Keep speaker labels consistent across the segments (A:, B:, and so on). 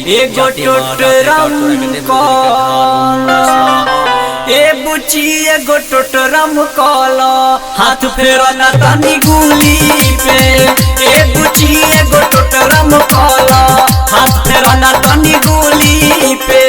A: एगो टोटरम कॉल ए बुची एगो टोटरम कॉल हाथ फेरो ना तनी गुली पे। ए बुची एगो टोटरम कॉल हाथ फेरो ना तनी गुली पे।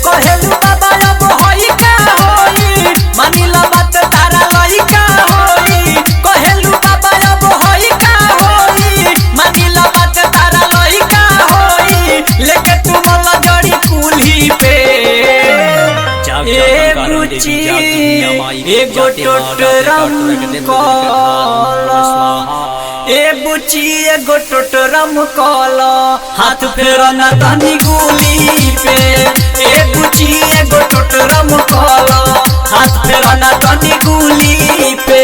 A: कहेलू बाबा अब होई का होई मानिला बात तारा लई का होई। कहेलू बाबा अब होई का होई मानिला बात तारा लई का होई। लेके तू मला जड़ी कुल्ही पे। ए बुची एगो टोटरम कॉल ए बुची एगो टोटरम कॉल हाथ फेरो ना तनी गुली पे। ए बुची एगो टोटरम कॉल हाथ फेरो ना तनी गुली पे।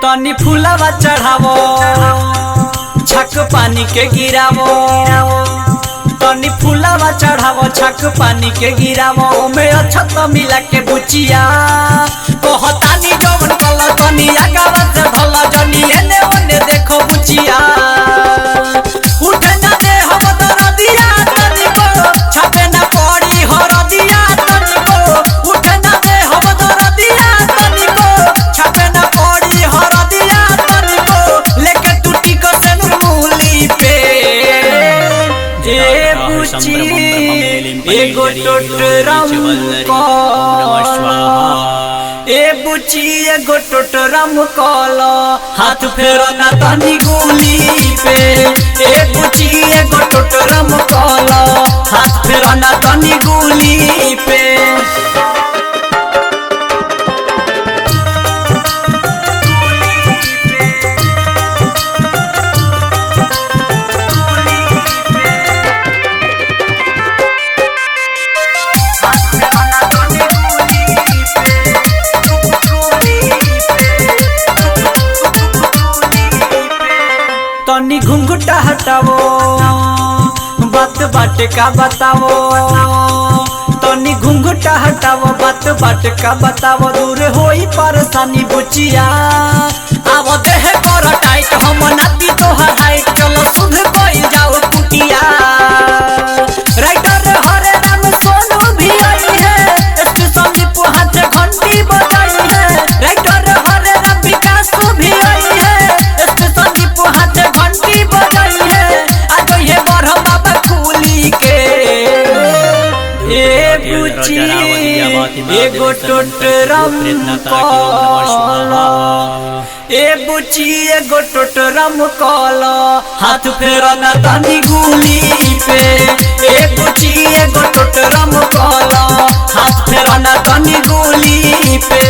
A: तनी फूलवा चढ़ावो छक पानी के गिरावो। तनी फूलवा चढ़ावो छक पानी के गिरावो। ओमे अच्छा तो मिला के बुचिया कहतानी जवन कल तनी आगावा से भला जनी एने ओने देखो बुचिया। उठे ना दे हम दरदिया तनी को छपे ना पड़ी हरदिया तनी को। उठे ना दे हम दरदिया तनी को छपे ना पड़ी हरदिया तनी को। लेके टूटी को सेनुर मूली पे। ए बुची एगो टोटरम कॉल ए बुची एगो टोटरम कॉल हाथ फेरो ना तनी गुली पे। ए बुची एगो टोटरम कॉल हाथ फेरो ना तनी गुली पे। तनी घुंघटा हटावो बात बाट का बतावो। तनी घुंघटा हटावो बात बाट का बतावो। दूर होई परेशानी बुचिया आवो देह कर टाइट हम नाती तोहर हाइट। चलो सुध कोई जाओ कुटिया। राइटर हरे राम सोनू भी आई है स्टेशन दीपू हाथ घंटी बजाई है। राइटर हरे राम विकास भी आई है स्टेशन दीपू हाथ घंटी बजाई है। आज ये बरह बाबा कुली के। ए बुची एगो टोटरम कॉल ए बुची एगो टोटरम कॉल हाथ फेरो ना तनी गुली पे। ए बुची एगो टोटरम कॉल हाथ फेरो ना तनी गुली पे।